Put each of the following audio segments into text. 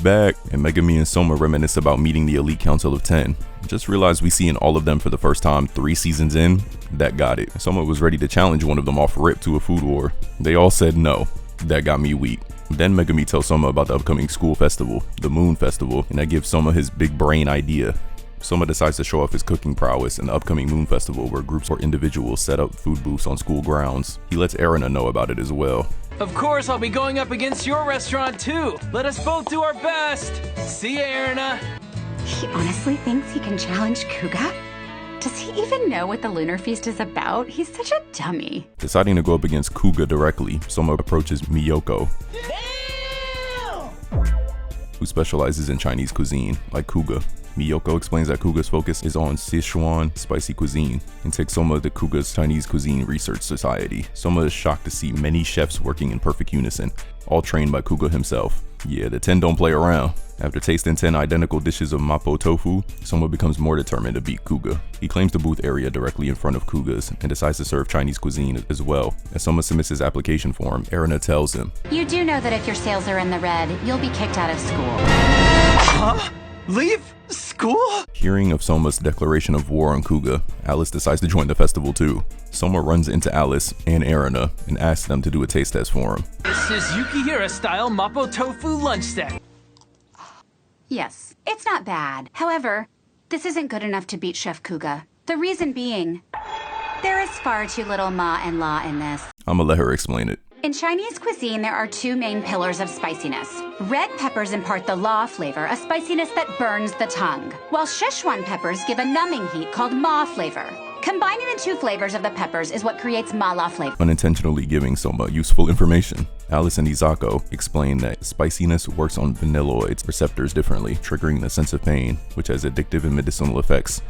back, and Megami and Soma reminisce about meeting the elite council of 10. Just realized we seeing all of them for the first time 3 seasons in. That got it. Soma was ready to challenge one of them off rip to a food war. They all said no. That got me weak. Then Megami tells Soma about the upcoming school festival, the Moon Festival, and that gives Soma his big brain idea. Soma decides to show off his cooking prowess in the upcoming Moon Festival, where groups or individuals set up food booths on school grounds. He lets Erina know about it as well. Of course, I'll be going up against your restaurant too. Let us both do our best. See ya, Erina. He honestly thinks he can challenge Kuga? Does he even know what the Lunar Feast is about? He's such a dummy. Deciding to go up against Kuga directly, Soma approaches Miyoko, who specializes in Chinese cuisine, like Kuga. Miyoko explains that Kuga's focus is on Sichuan spicy cuisine and takes Soma to Kuga's Chinese Cuisine Research Society. Soma is shocked to see many chefs working in perfect unison, all trained by Kuga himself. Yeah, the 10 don't play around. After tasting 10 identical dishes of mapo tofu, Soma becomes more determined to beat Kuga. He claims the booth area directly in front of Kuga's and decides to serve Chinese cuisine as well. As Soma submits his application form, Erina tells him, You do know that if your sales are in the red, you'll be kicked out of school. Huh? Leave school? Hearing of Soma's declaration of war on Kuga, Alice decides to join the festival too. Soma runs into Alice and Erina and asks them to do a taste test for him. This is Yukihira-style mapo tofu lunch set. Yes, it's not bad. However, this isn't good enough to beat Chef Kuga. The reason being, there is far too little ma and la in this. I'ma let her explain it. In Chinese cuisine, there are 2 main pillars of spiciness. Red peppers impart the la flavor, a spiciness that burns the tongue, while Szechuan peppers give a numbing heat called ma flavor. Combining the 2 flavors of the peppers is what creates ma-la flavor. Unintentionally giving Soma useful information. Alice and Izako explain that spiciness works on vanilloids receptors differently, triggering the sense of pain, which has addictive and medicinal effects.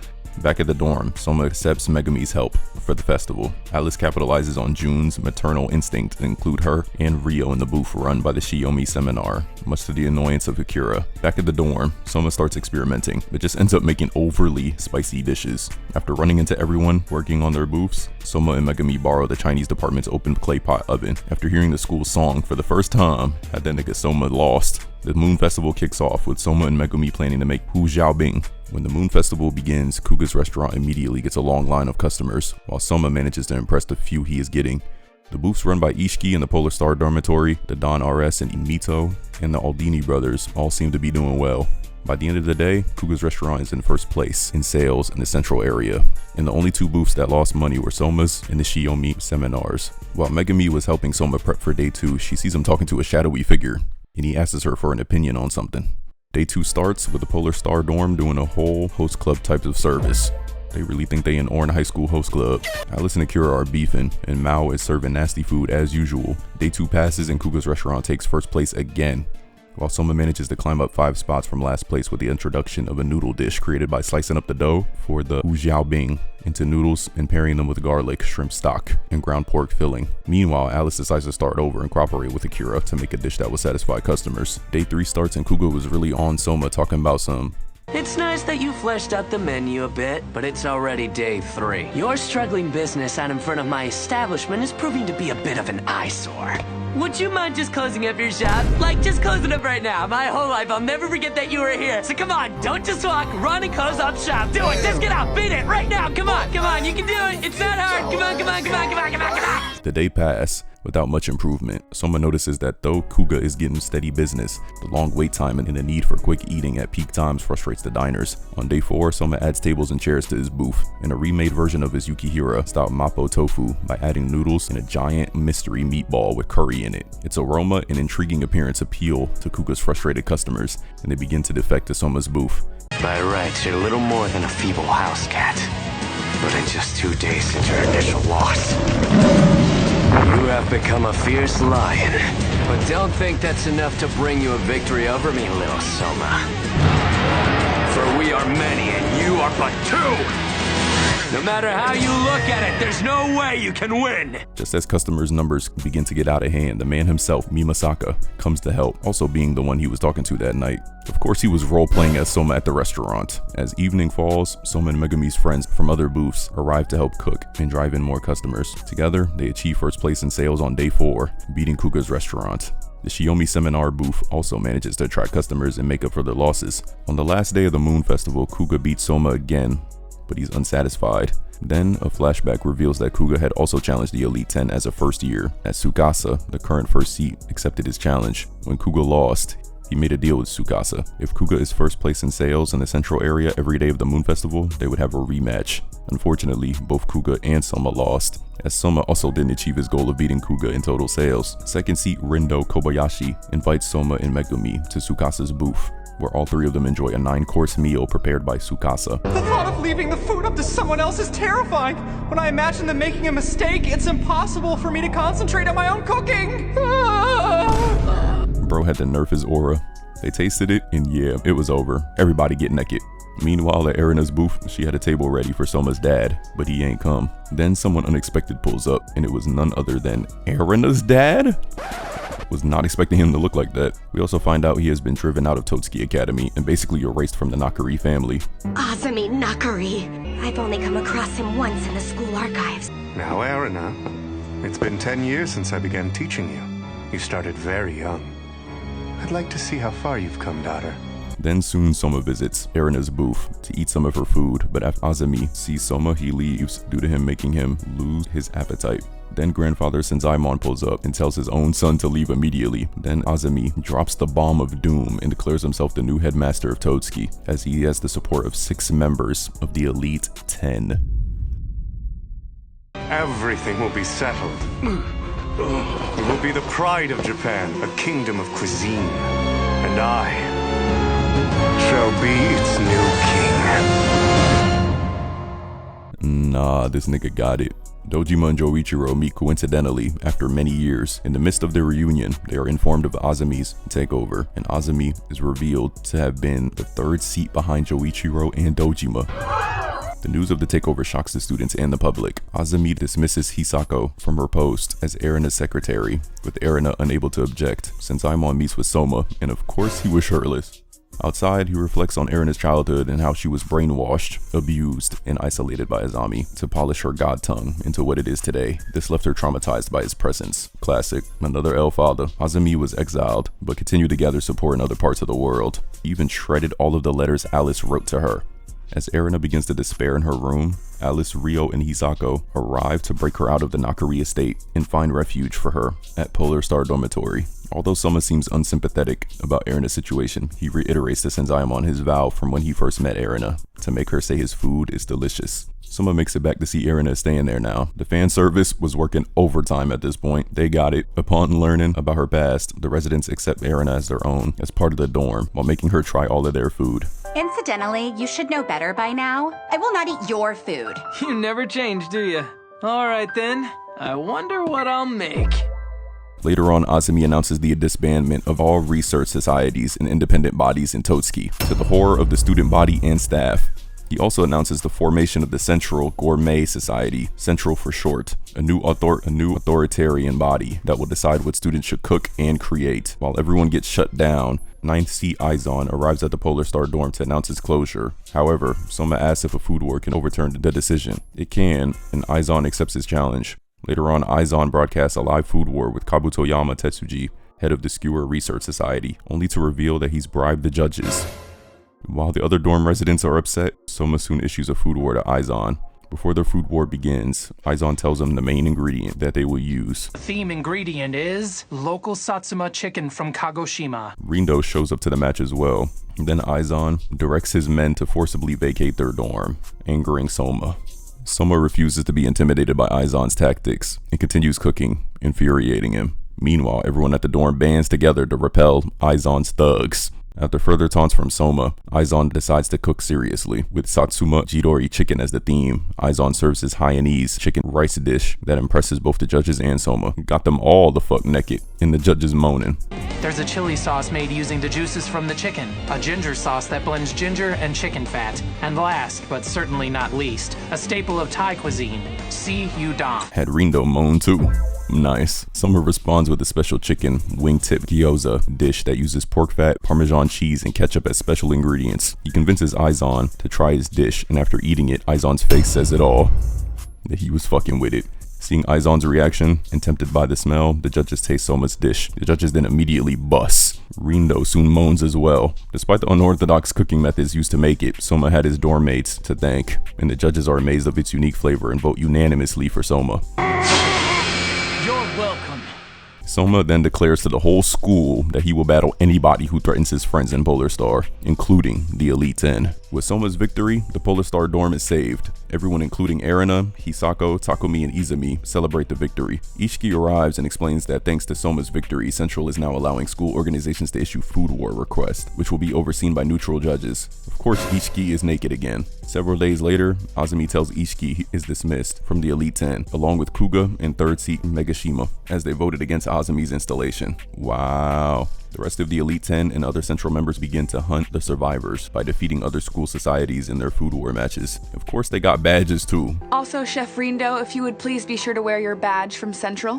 Back at the dorm, Soma accepts Megami's help for the festival. Alice capitalizes on Jun's maternal instinct to include her and Ryo in the booth run by the Shiomi seminar, much to the annoyance of Akira. Back at the dorm, Soma starts experimenting, but just ends up making overly spicy dishes. After running into everyone working on their booths, Soma and Megami borrow the Chinese department's open clay pot oven. After hearing the school's song for the first time, had that nigga Soma lost. The Moon Festival kicks off with Soma and Megumi planning to make Hu Xiaobing. When the Moon Festival begins, Kuga's restaurant immediately gets a long line of customers, while Soma manages to impress the few he is getting. The booths run by Ishiki and the Polar Star Dormitory, the Don RS and Imito, and the Aldini brothers all seem to be doing well. By the end of the day, Kuga's restaurant is in first place in sales in the central area, and the only 2 booths that lost money were Soma's and the Shiomi seminars. While Megami was helping Soma prep for day 2, she sees him talking to a shadowy figure, and he asks her for an opinion on something. Day 2 starts with the Polar Star dorm doing a whole host club type of service. They really think they in Orin High School host club. Alice and Akira are beefing, and Mao is serving nasty food as usual. Day 2 passes and Kuga's restaurant takes first place again, while Soma manages to climb up 5 spots from last place with the introduction of a noodle dish created by slicing up the dough for the Hu Xiaobing into noodles and pairing them with garlic, shrimp stock, and ground pork filling. Meanwhile, Alice decides to start over and cooperate with Akira to make a dish that will satisfy customers. Day 3 starts and Kuga was really on Soma talking about some It's nice that you fleshed out the menu a bit, but it's already day 3. Your struggling business out in front of my establishment is proving to be a bit of an eyesore. Would you mind just closing up your shop? Like, just close it up right now. My whole life, I'll never forget that you were here. So come on, don't just walk, run and close up shop. Do it, just get out, beat it, right now. Come on, you can do it. It's not hard. Come on. The day pass without much improvement. Soma notices that though Kuga is getting steady business, the long wait time and the need for quick eating at peak times frustrates the diners. On day 4, Soma adds tables and chairs to his booth in a remade version of his Yukihira style mapo tofu by adding noodles and a giant mystery meatball with curry in it. Its aroma and intriguing appearance appeal to Kuga's frustrated customers, and they begin to defect to Soma's booth. By rights, you're little more than a feeble house cat. But in just 2 days since your initial loss, you have become a fierce lion. But don't think that's enough to bring you a victory over me, little Soma. For we are many and you are but 2! No matter how you look at it, there's no way you can win! Just as customers' numbers begin to get out of hand, the man himself, Mimasaka, comes to help, also being the one he was talking to that night. Of course, he was role-playing as Soma at the restaurant. As evening falls, Soma and Megami's friends from other booths arrive to help cook and drive in more customers. Together, they achieve first place in sales on day 4, beating Kuga's restaurant. The Shiomi Seminar booth also manages to attract customers and make up for their losses. On the last day of the Moon Festival, Kuga beats Soma again, but he's unsatisfied. Then a flashback reveals that Kuga had also challenged the Elite 10 as a first year, as Tsukasa, the current first seat, accepted his challenge. When Kuga lost, he made a deal with Tsukasa. If Kuga is first place in sales in the central area every day of the Moon Festival, they would have a rematch. Unfortunately, both Kuga and Soma lost, as Soma also didn't achieve his goal of beating Kuga in total sales. Second seat Rindo Kobayashi invites Soma and Megumi to Tsukasa's booth, where all three of them enjoy a 9-course meal prepared by Tsukasa. The thought of leaving the food up to someone else is terrifying. When I imagine them making a mistake, it's impossible for me to concentrate on my own cooking. Bro had to nerf his aura. They tasted it, and yeah, it was over. Everybody get naked. Meanwhile, at Erina's booth, she had a table ready for Soma's dad, but he ain't come. Then someone unexpected pulls up, and it was none other than Erina's dad? Was not expecting him to look like that. We also find out he has been driven out of TOTSUKI Academy and basically erased from the Nakari family. Azumi Nakari. I've only come across him once in the school archives. Now, Erina, it's been 10 years since I began teaching you. You started very young. I'd like to see how far you've come, daughter. Then soon Soma visits Erina's booth to eat some of her food, but after Azumi sees Soma, he leaves due to him making him lose his appetite. Then grandfather Senzaemon pulls up and tells his own son to leave immediately. Then Azumi drops the bomb of doom and declares himself the new headmaster of TOTSUKI, as he has the support of 6 members of the Elite 10. Everything will be settled. You will be the pride of Japan, a kingdom of cuisine. And I shall be its new king. Nah, this nigga got it. Dojima and Joichiro meet coincidentally after many years. In the midst of their reunion, they are informed of Azumi's takeover, and Azumi is revealed to have been the 3rd seat behind Joichiro and Dojima. The news of the takeover shocks the students and the public. Azumi dismisses Hisako from her post as Erina's secretary, with Erina unable to object. Senzaemon meets with Soma, and of course he was shirtless. Outside, he reflects on Erina's childhood and how she was brainwashed, abused, and isolated by Azami to polish her god tongue into what it is today. This left her traumatized by his presence. Classic. Another El Father. Azumi was exiled, but continued to gather support in other parts of the world. He even shredded all of the letters Alice wrote to her. As Erina begins to despair in her room, Alice, Ryo, and Hisako arrive to break her out of the Nakari estate and find refuge for her at Polar Star Dormitory. Although Soma seems unsympathetic about Erina's situation, he reiterates to Senzaemon his vow from when he first met Erina, to make her say his food is delicious. Soma makes it back to see Erina staying there now. The fan service was working overtime at this point. They got it. Upon learning about her past, the residents accept Erina as their own, as part of the dorm, while making her try all of their food. Incidentally, you should know better by now. I will not eat your food. You never change, do you? All right then. I wonder what I'll make. Later on, Azumi announces the disbandment of all research societies and independent bodies in TOTSUKI, to the horror of the student body and staff. He also announces the formation of the Central Gourmet Society, Central for short, a new authoritarian body that will decide what students should cook and create. While everyone gets shut down, 9th seat Aizon arrives at the Polar Star dorm to announce its closure. However, Soma asks if a food war can overturn the decision. It can, and Aizon accepts his challenge. Later on, Aizon broadcasts a live food war with Kabutoyama Tetsuji, head of the Skewer Research Society, only to reveal that he's bribed the judges. While the other dorm residents are upset, Soma soon issues a food war to Aizon. Before their food war begins, Aizon tells them the main ingredient that they will use. The theme ingredient is local Satsuma chicken from Kagoshima. Rindo shows up to the match as well. Then Aizon directs his men to forcibly vacate their dorm, angering Soma. Soma refuses to be intimidated by Aizon's tactics and continues cooking, infuriating him. Meanwhile, everyone at the dorm bands together to repel Aizon's thugs. After further taunts from Soma, Aizon decides to cook seriously. With Satsuma Jidori chicken as the theme, Aizon serves his Hainanese chicken rice dish that impresses both the judges and Soma. Got them all the fuck naked, and the judges moaning. There's a chili sauce made using the juices from the chicken, a ginger sauce that blends ginger and chicken fat, and last, but certainly not least, a staple of Thai cuisine, si udon. Had Rindo moan too. Nice. Soma responds with a special chicken wingtip gyoza dish that uses pork fat, Parmesan cheese, and ketchup as special ingredients. He convinces Aizon to try his dish, and after eating it, Aizon's face says it all. That he was fucking with it. Seeing Aizon's reaction and tempted by the smell, the judges taste Soma's dish. The judges then immediately bust. Rindo soon moans as well. Despite the unorthodox cooking methods used to make it, Soma had his dorm mates to thank, and the judges are amazed of its unique flavor and vote unanimously for Soma. You're welcome. Soma then declares to the whole school that he will battle anybody who threatens his friends in Polar Star, including the Elite 10. With Soma's victory, the Polar Star dorm is saved. Everyone including Erina, Hisako, Takumi, and Izumi celebrate the victory. Ishiki arrives and explains that thanks to Soma's victory, Central is now allowing school organizations to issue food war requests, which will be overseen by neutral judges. Of course, Ishiki is naked again. Several days later, Azumi tells Ishiki he is dismissed from the Elite 10, along with Kuga and third seat Megashima, as they voted against Azumi's installation. Wow. The rest of the Elite 10 and other Central members begin to hunt the survivors by defeating other school societies in their food war matches. Of course, they got badges too. Also, Chef Rindo, if you would please be sure to wear your badge from Central.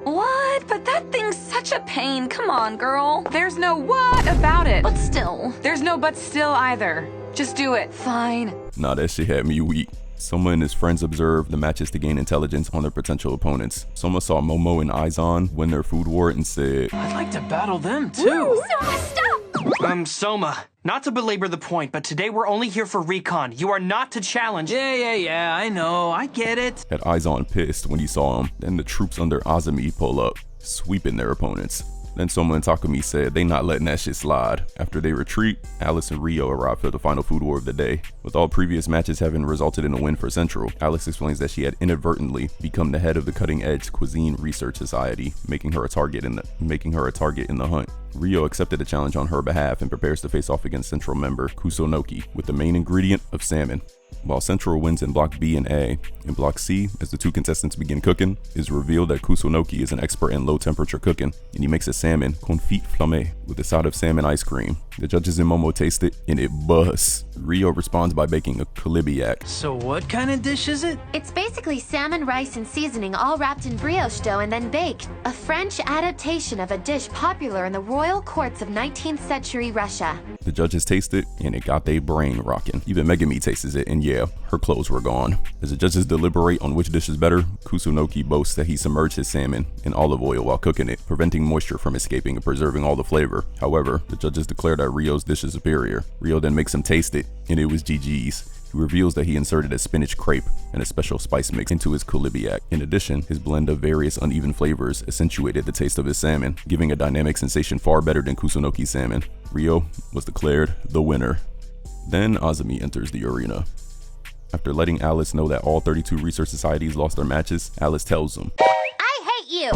What? But that thing's such a pain. Come on, girl. There's no what about it. But still. There's no but still either. Just do it. Fine. Nah, that shit had me weak. Soma and his friends observed the matches to gain intelligence on their potential opponents. Soma saw Momo and Aizon win their food war and said, I'd like to battle them too. Soma, stop! Soma, not to belabor the point, but today we're only here for recon. You are not to challenge. Yeah, I know. I get it. had Aizon pissed when he saw him. Then the troops under Azumi pull up, sweeping their opponents. Then Soma and Takumi said they not letting that shit slide. After they retreat, Alice and Rio arrive for the final food war of the day. With all previous matches having resulted in a win for Central, Alice explains that she had inadvertently become the head of the Cutting Edge Cuisine Research Society, making her a target in the hunt. Rio accepted the challenge on her behalf and prepares to face off against Central member Kusunoki with the main ingredient of salmon. While Central wins in Block B and A, in Block C, as the two contestants begin cooking, it is revealed that Kusunoki is an expert in low temperature cooking, and he makes a salmon confit flamme with a side of salmon ice cream. The judges and Momo taste it, and it busts. Rio responds by baking a kolibiak. So what kind of dish is it? It's basically salmon, rice, and seasoning all wrapped in brioche dough and then baked. A French adaptation of a dish popular in the royal courts of 19th century Russia. The judges taste it, and it got their brain rocking. Even Megami tastes it, and yeah, her clothes were gone. As the judges deliberate on which dish is better, Kusunoki boasts that he submerged his salmon in olive oil while cooking it, preventing moisture from escaping and preserving all the flavor. However, the judges declare that Rio's dish is superior. Rio then makes him taste it, and it was GG's. He reveals that he inserted a spinach crepe and a special spice mix into his kolibiak. In addition, his blend of various uneven flavors accentuated the taste of his salmon, giving a dynamic sensation far better than Kusunoki's salmon. Rio was declared the winner. Then Azumi enters the arena. After letting Alice know that all 32 research societies lost their matches, Alice tells them, I hate you!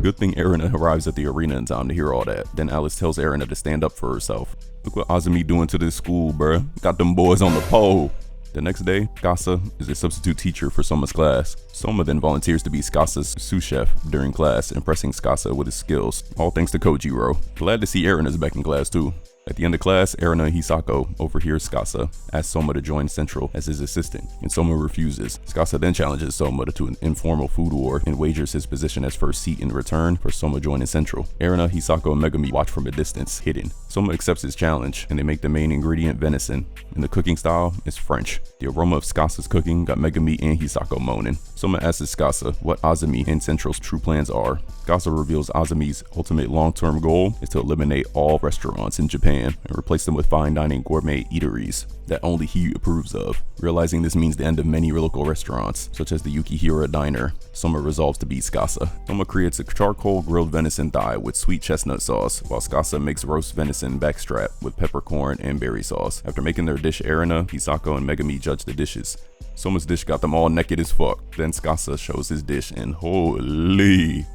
Good thing Erina arrives at the arena in time to hear all that. Then Alice tells Erina to stand up for herself. Look what Azumi doing to this school, bruh. Got them boys on the pole. The next day, Skasa is a substitute teacher for Soma's class. Soma then volunteers to be Skasa's sous chef during class, impressing Skasa with his skills, all thanks to Kojiro. Glad to see Erina's back in class too. At the end of class, Erina and Hisako overhears Skasa ask Soma to join Central as his assistant, and Soma refuses. Skasa then challenges Soma to an informal food war and wagers his position as first seat in return for Soma joining Central. Erina, Hisako, and Megami watch from a distance, hidden. Soma accepts his challenge, and they make the main ingredient venison, and the cooking style is French. The aroma of Skasa's cooking got Megami and Hisako moaning. Soma asks Skasa what Azumi and Central's true plans are. Skasa reveals Azumi's ultimate long-term goal is to eliminate all restaurants in Japan and replace them with fine dining gourmet eateries that only he approves of. Realizing this means the end of many local restaurants, such as the Yukihira Diner, Soma resolves to beat Skasa. Soma creates a charcoal grilled venison thigh with sweet chestnut sauce, while Skasa makes roast venison backstrap with peppercorn and berry sauce. After making their dish, Erina, Hisako, and Megami judge the dishes. Soma's dish got them all naked as fuck. Then Skasa shows his dish, and holy.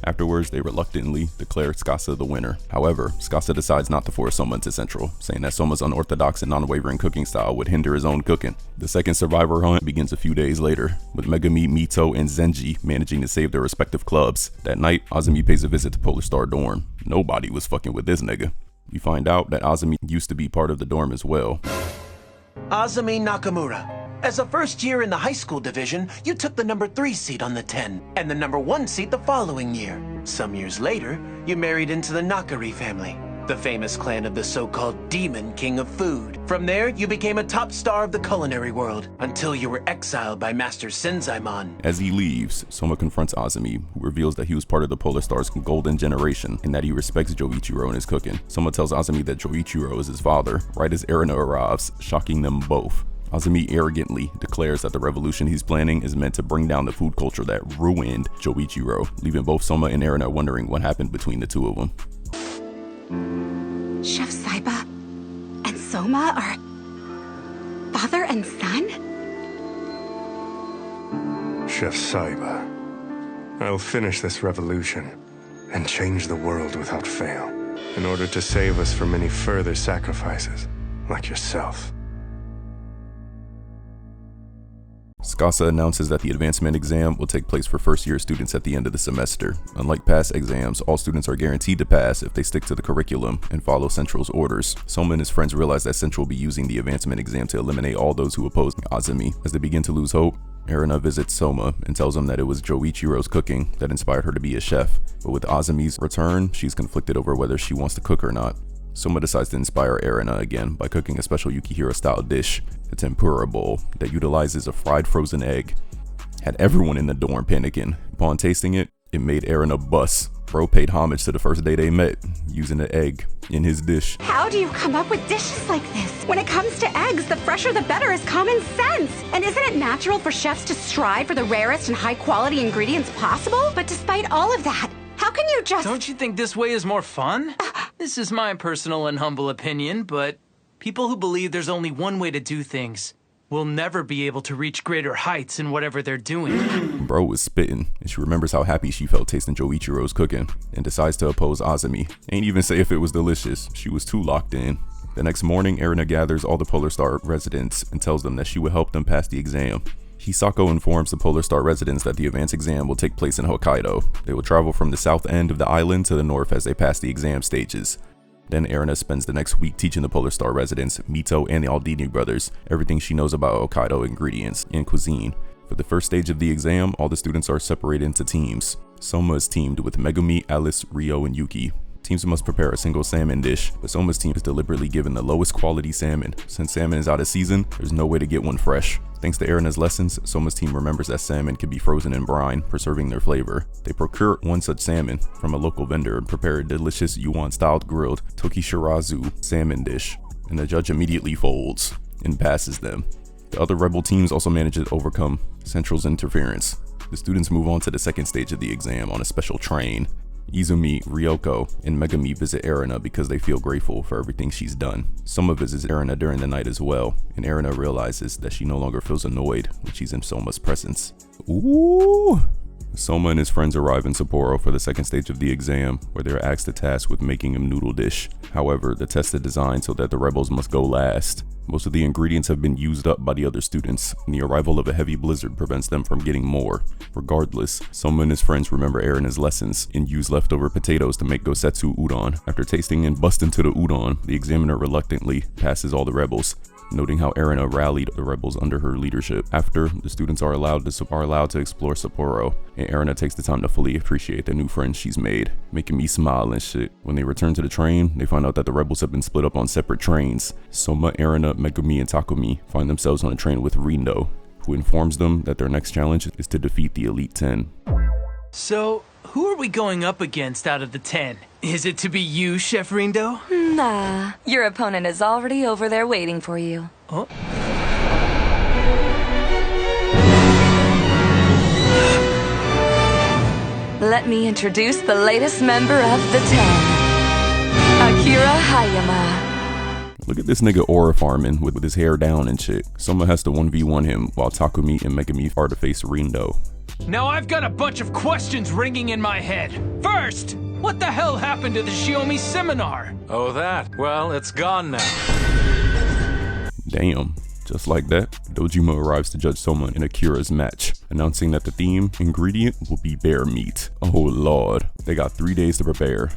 Afterwards, they reluctantly declare Skasa the winner. However, Skasa decides not to force Soma into Central, saying that Soma's unorthodox and non-wavering cooking style would hinder his own cooking. The second survivor hunt begins a few days later, with Megami, Mito, and Zenji managing to save their respective clubs. That night, Azumi pays a visit to Polar Star dorm. Nobody was fucking with this nigga. We find out that Azumi used to be part of the dorm as well. Azumi Nakamura. As a first year in the high school division, you took the number 3 seat on the 10, and the number 1 seat the following year. Some years later, you married into the Nakari family. the famous clan of the so-called Demon King of Food. From there, you became a top star of the culinary world, until you were exiled by Master Senzaemon. As he leaves, Soma confronts Azumi, who reveals that he was part of the Polar Star's golden generation and that he respects Joichiro and his cooking. Soma tells Azumi that Joichiro is his father, right as Erina arrives, shocking them both. Azumi arrogantly declares that the revolution he's planning is meant to bring down the food culture that ruined Joichiro, leaving both Soma and Erina wondering what happened between the two of them. Chef Saiba and Soma are father and son? Chef Saiba, I'll finish this revolution and change the world without fail, in order to save us from any further sacrifices, like yourself. Tsukasa announces that the advancement exam will take place for first-year students at the end of the semester. Unlike past exams, all students are guaranteed to pass if they stick to the curriculum and follow Central's orders. Soma and his friends realize that Central will be using the advancement exam to eliminate all those who oppose Azumi. As they begin to lose hope, Erina visits Soma and tells him that it was Joichiro's cooking that inspired her to be a chef. But with Azumi's return, she's conflicted over whether she wants to cook or not. Soma decides to inspire Erina again by cooking a special Yukihiro-style dish, the tempura bowl, that utilizes a fried frozen egg. Had everyone in the dorm panicking. Upon tasting it, it made Erina bust. Bro paid homage to the first day they met, using an egg in his dish. How do you come up with dishes like this? When it comes to eggs, the fresher the better is common sense. And isn't it natural for chefs to strive for the rarest and high-quality ingredients possible? But despite all of that, how can you just— Don't you think this way is more fun? This is my personal and humble opinion, but people who believe there's only one way to do things will never be able to reach greater heights in whatever they're doing. Bro was spitting, and she remembers how happy she felt tasting Joichiro's cooking, and decides to oppose Azumi. Ain't even say if it was delicious, she was too locked in. The next morning, Erina gathers all the Polar Star residents and tells them that she will help them pass the exam. Hisako informs the Polar Star residents that the advanced exam will take place in Hokkaido. They will travel from the south end of the island to the north as they pass the exam stages. Then Erina spends the next week teaching the Polar Star residents, Mito and the Aldini brothers, everything she knows about Hokkaido ingredients and cuisine. For the first stage of the exam, all the students are separated into teams. Soma is teamed with Megumi, Alice, Ryo, and Yuki. Teams must prepare a single salmon dish, but Soma's team is deliberately given the lowest quality salmon. Since salmon is out of season, there's no way to get one fresh. Thanks to Erina's lessons, Soma's team remembers that salmon can be frozen in brine, preserving their flavor. They procure one such salmon from a local vendor and prepare a delicious Yuan-styled grilled Tokishirazu salmon dish, and the judge immediately folds and passes them. The other rebel teams also manage to overcome Central's interference. The students move on to the second stage of the exam on a special train. Izumi, Ryoko, and Megumi visit Erina because they feel grateful for everything she's done. Soma visits Erina during the night as well, and Erina realizes that she no longer feels annoyed when she's in Soma's presence. Ooh! Soma and his friends arrive in Sapporo for the second stage of the exam, where they are asked the task with making a noodle dish. However, the test is designed so that the rebels must go last. Most of the ingredients have been used up by the other students, and the arrival of a heavy blizzard prevents them from getting more. Regardless, Soma and his friends remember Erina's lessons and use leftover potatoes to make gosetsu udon. After tasting and busting to the udon, the examiner reluctantly passes all the rebels, noting how Erina rallied the rebels under her leadership. After, the students are allowed to explore Sapporo, and Erina takes the time to fully appreciate the new friends she's made, making me smile and shit. When they return to the train, they find out that the rebels have been split up on separate trains. Soma, Erina, Megumi, and Takumi find themselves on a train with Rindo, who informs them that their next challenge is to defeat the Elite 10. So, who are we going up against out of the 10? Is it to be you, Chef Rindo? Nah, your opponent is already over there waiting for you. Oh? Let me introduce the latest member of the 10, Akira Hayama. Look at this nigga aura farming with his hair down and shit. Soma has to 1v1 him while Takumi and Megumi are to face Rindo. Now I've got a bunch of questions ringing in my head. First, what the hell happened to the Shiomi seminar? Oh, that? Well, it's gone now. Damn. Just like that, Dojima arrives to judge Soma in Akira's match, announcing that the theme ingredient will be bear meat. Oh lord, they got 3 days to prepare.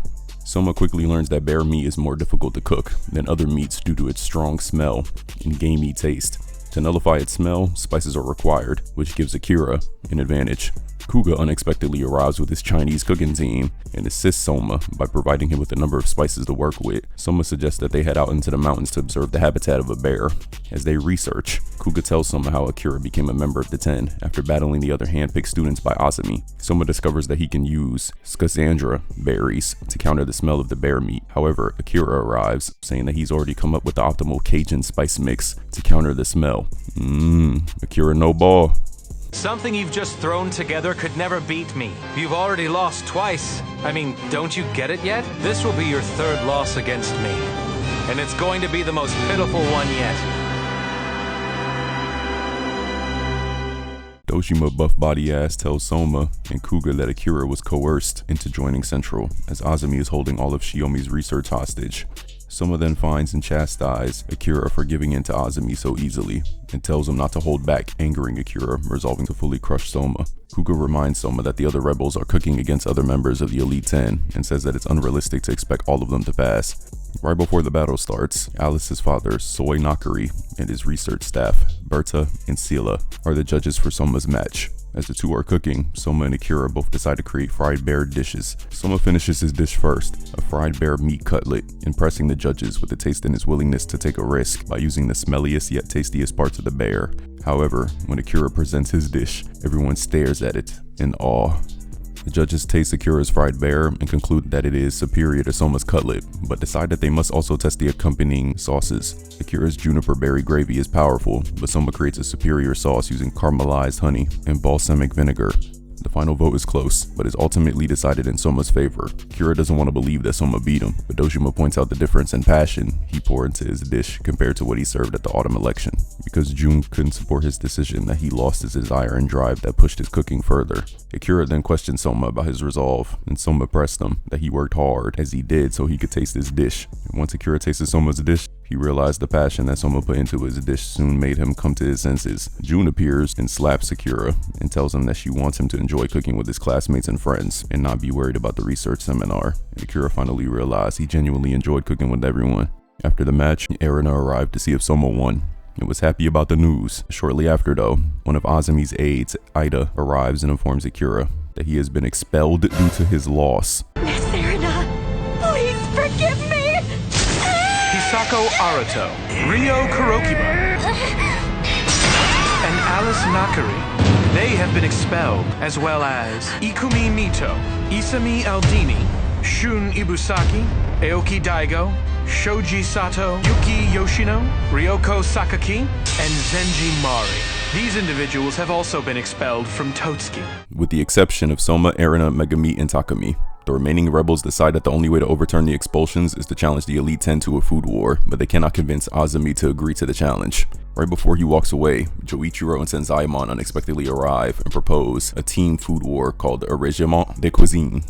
Soma quickly learns that bear meat is more difficult to cook than other meats due to its strong smell and gamey taste. To nullify its smell, spices are required, which gives Akira an advantage. Kuga unexpectedly arrives with his Chinese cooking team and assists Soma by providing him with a number of spices to work with. Soma suggests that they head out into the mountains to observe the habitat of a bear. As they research, Kuga tells Soma how Akira became a member of the 10 after battling the other handpicked students by Azumi. Soma discovers that he can use Scasandra berries to counter the smell of the bear meat. However, Akira arrives, saying that he's already come up with the optimal Cajun spice mix to counter the smell. Akira no ball. Something you've just thrown together could never beat me. You've already lost twice. I mean, don't you get it yet? This will be your third loss against me. And it's going to be the most pitiful one yet. Dojima buff body ass tells Soma and Kuga that Akira was coerced into joining Central, as Azumi is holding all of Shiomi's research hostage. Soma then finds and chastises Akira for giving in to Azumi so easily, and tells him not to hold back, angering Akira, resolving to fully crush Soma. Kuga reminds Soma that the other rebels are cooking against other members of the Elite 10, and says that it's unrealistic to expect all of them to pass. Right before the battle starts, Alice's father, Soy Nakari, and his research staff, Berta and Sila, are the judges for Soma's match. As the two are cooking, Soma and Akira both decide to create fried bear dishes. Soma finishes his dish first, a fried bear meat cutlet, impressing the judges with the taste and his willingness to take a risk by using the smelliest yet tastiest parts of the bear. However, when Akira presents his dish, everyone stares at it in awe. The judges taste Akira's fried bear and conclude that it is superior to Soma's cutlet, but decide that they must also test the accompanying sauces. Akira's juniper berry gravy is powerful, but Soma creates a superior sauce using caramelized honey and balsamic vinegar. The final vote is close, but is ultimately decided in Soma's favor. Akira doesn't want to believe that Soma beat him, but Dojima points out the difference in passion he poured into his dish compared to what he served at the autumn election. Because Jun couldn't support his decision, that he lost his desire and drive that pushed his cooking further. Akira then questioned Soma about his resolve, and Soma pressed him that he worked hard, as he did, so he could taste his dish. And once Akira tasted Soma's dish, he realized the passion that Soma put into his dish soon made him come to his senses. Jun appears and slaps Akira and tells him that she wants him to enjoy cooking with his classmates and friends and not be worried about the research seminar. And Akira finally realized he genuinely enjoyed cooking with everyone. After the match, Erina arrived to see if Soma won and was happy about the news. Shortly after though, one of Azumi's aides, Ida, arrives and informs Akira that he has been expelled due to his loss. Miss Erina, please forgive me! Hisako Arato, Ryo Kurokiba, and Alice Nakari. They have been expelled, as well as Ikumi Mito, Isami Aldini, Shun Ibusaki, Aoki Daigo, Shoji Sato, Yuki Yoshino, Ryoko Sakaki, and Zenji Mari. These individuals have also been expelled from Totsuki. With the exception of Soma, Erina, Megami, and Takumi, the remaining rebels decide that the only way to overturn the expulsions is to challenge the Elite 10 to a food war, but they cannot convince Azumi to agree to the challenge. Right before he walks away, Joichiro and Senzaemon unexpectedly arrive and propose a team food war called a Régiment de Cuisine.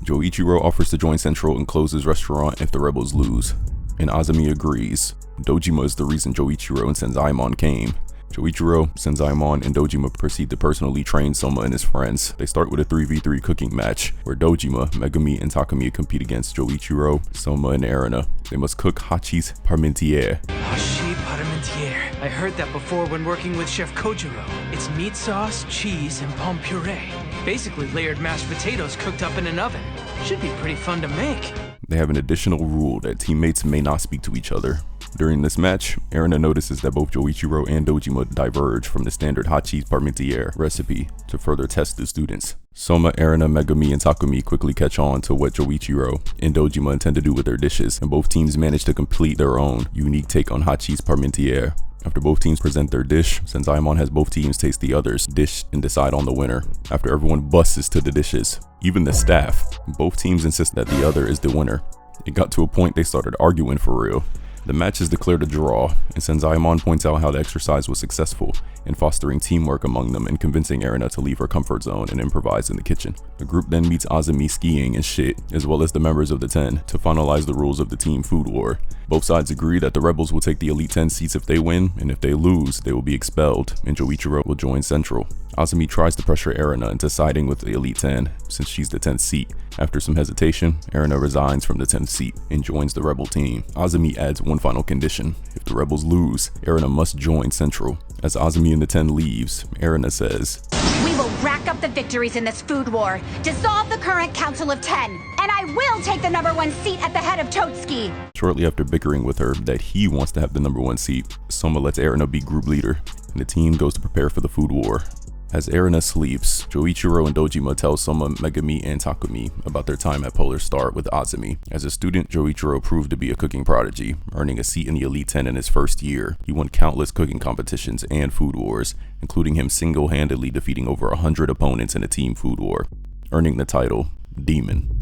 Joichiro offers to join Central and close his restaurant if the rebels lose, and Azumi agrees. Dojima is the reason Joichiro and Senzaemon came. Joichiro, Senzaemon, and Dojima proceed to personally train Soma and his friends. They start with a 3v3 cooking match, where Dojima, Megami, and Takumi compete against Joichiro, Soma, and Erina. They must cook Hachi's Parmentier. Hachi Parmentier. I heard that before when working with Chef Kojiro. It's meat sauce, cheese, and pomme puree. Basically layered mashed potatoes cooked up in an oven. Should be pretty fun to make. They have an additional rule that teammates may not speak to each other. During this match, Erina notices that both Joichiro and Dojima diverge from the standard Hachi's Parmentier recipe to further test the students. Soma, Erina, Megami, and Takumi quickly catch on to what Joichiro and Dojima intend to do with their dishes, and both teams manage to complete their own unique take on Hachi's Parmentier. After both teams present their dish, Senzaemon has both teams taste the other's dish and decide on the winner. After everyone busts to the dishes, even the staff, both teams insist that the other is the winner. It got to a point they started arguing for real. The match is declared a draw, and Senzaemon points out how the exercise was successful in fostering teamwork among them and convincing Erina to leave her comfort zone and improvise in the kitchen. The group then meets Azumi skiing and shit, as well as the members of the 10, to finalize the rules of the team food war. Both sides agree that the rebels will take the Elite 10 seats if they win, and if they lose, they will be expelled, and Joichiro will join Central. Azumi tries to pressure Erina into siding with the Elite 10 since she's the 10th seat. After some hesitation, Erina resigns from the 10th seat and joins the rebel team. Azumi adds one final condition. If the rebels lose, Erina must join Central. As Azumi and the 10 leaves, Erina says, "We will rack up the victories in this food war, dissolve the current Council of 10, and I will take the #1 seat at the head of TOTSUKI." Shortly after bickering with her that he wants to have the #1 seat, Soma lets Erina be group leader, and the team goes to prepare for the food war. As Erina sleeps, Joichiro and Dojima tell Soma, Megami, and Takumi about their time at Polar Star with Azumi. As a student, Joichiro proved to be a cooking prodigy, earning a seat in the Elite 10 in his first year. He won countless cooking competitions and food wars, including him single-handedly defeating over 100 opponents in a team food war, earning the title Demon.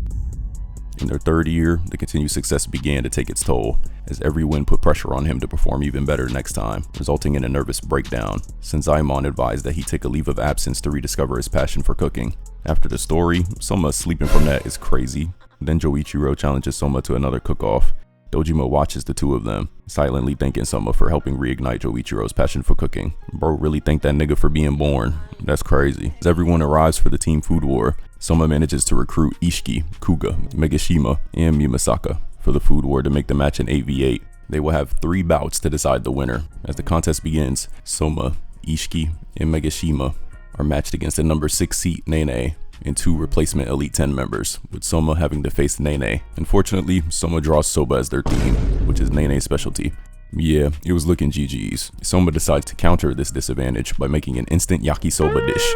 In their third year, the continued success began to take its toll, as every win put pressure on him to perform even better next time, resulting in a nervous breakdown. Senzaemon advised that he take a leave of absence to rediscover his passion for cooking. After the story, Soma sleeping from that is crazy. Then Joichiro challenges Soma to another cook-off. Dojima watches the two of them, silently thanking Soma for helping reignite Joichiro's passion for cooking. Bro really thanked that nigga for being born. That's crazy. As everyone arrives for the team food war, Soma manages to recruit Ishiki, Kuga, Megashima, and Mimasaka for the food war to make the match an 8v8. They will have 3 bouts to decide the winner. As the contest begins, Soma, Ishiki, and Megashima are matched against the number 6 seat Nene and 2 replacement Elite 10 members, with Soma having to face Nene. Unfortunately, Soma draws soba as their theme, which is Nene's specialty. Yeah, it was looking GG's. Soma decides to counter this disadvantage by making an instant yakisoba dish,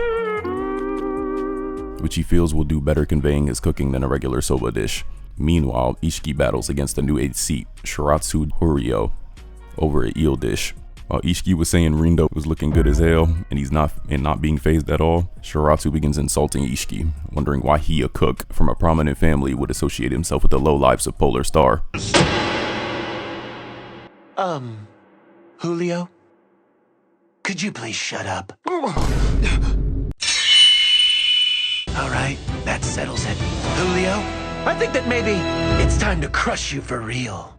which he feels will do better conveying his cooking than a regular soba dish. Meanwhile, Ishiki battles against the new 8th seat, Shiratsu Horio, over an eel dish. While Ishiki was saying Rindo was looking good as hell and he's not being phased at all, Shiratsu begins insulting Ishiki, wondering why he, a cook from a prominent family, would associate himself with the lowlifes of Polar Star. Julio? Could you please shut up? Alright, that settles it. Julio, I think that maybe it's time to crush you for real.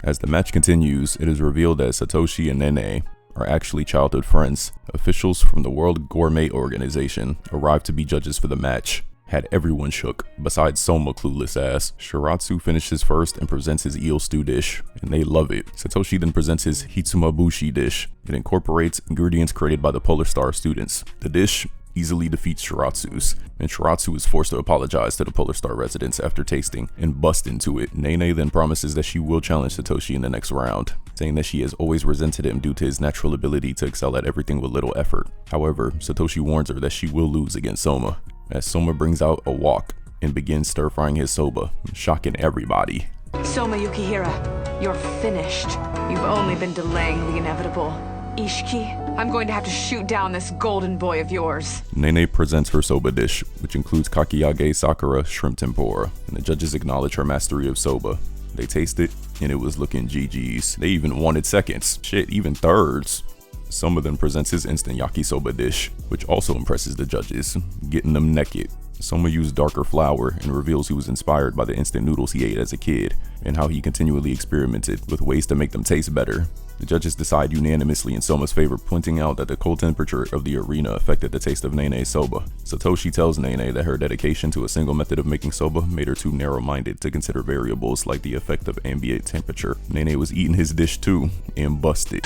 As the match continues, it is revealed that Satoshi and Nene are actually childhood friends. Officials from the World Gourmet Organization arrived to be judges for the match. Had everyone shook, besides Soma clueless ass. Shiratsu finishes first and presents his eel stew dish, and they love it. Satoshi then presents his hitsumabushi dish. It incorporates ingredients created by the Polar Star students. The dish easily defeats Shiratsu's, and Shiratsu is forced to apologize to the Polar Star residents after tasting and bust into it. Nene then promises that she will challenge Satoshi in the next round, saying that she has always resented him due to his natural ability to excel at everything with little effort. However, Satoshi warns her that she will lose against Soma, as Soma brings out a wok and begins stir-frying his soba, shocking everybody. Soma Yukihira, you're finished. You've only been delaying the inevitable. Ishiki, I'm going to have to shoot down this golden boy of yours. Nene presents her soba dish, which includes kakiyage sakura shrimp tempura, and the judges acknowledge her mastery of soba. They taste it, and it was looking GG's. They even wanted seconds, shit, even thirds. Soma then presents his instant yakisoba dish, which also impresses the judges, getting them naked. Soma used darker flour and reveals he was inspired by the instant noodles he ate as a kid, and how he continually experimented with ways to make them taste better. The judges decide unanimously in Soma's favor, pointing out that the cold temperature of the arena affected the taste of Nene's soba. Satoshi tells Nene that her dedication to a single method of making soba made her too narrow-minded to consider variables like the effect of ambient temperature. Nene was eating his dish too, and busted.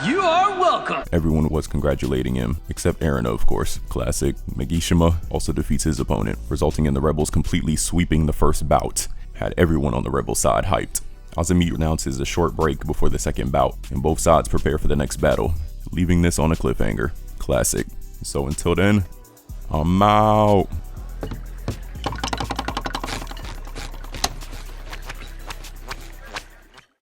You are welcome! Everyone was congratulating him, except Erina, of course. Classic. Megashima also defeats his opponent, resulting in the rebels completely sweeping the first bout. Had everyone on the rebel side hyped. Azumi announces a short break before the second bout, and both sides prepare for the next battle, leaving this on a cliffhanger. Classic. So until then, I'm out.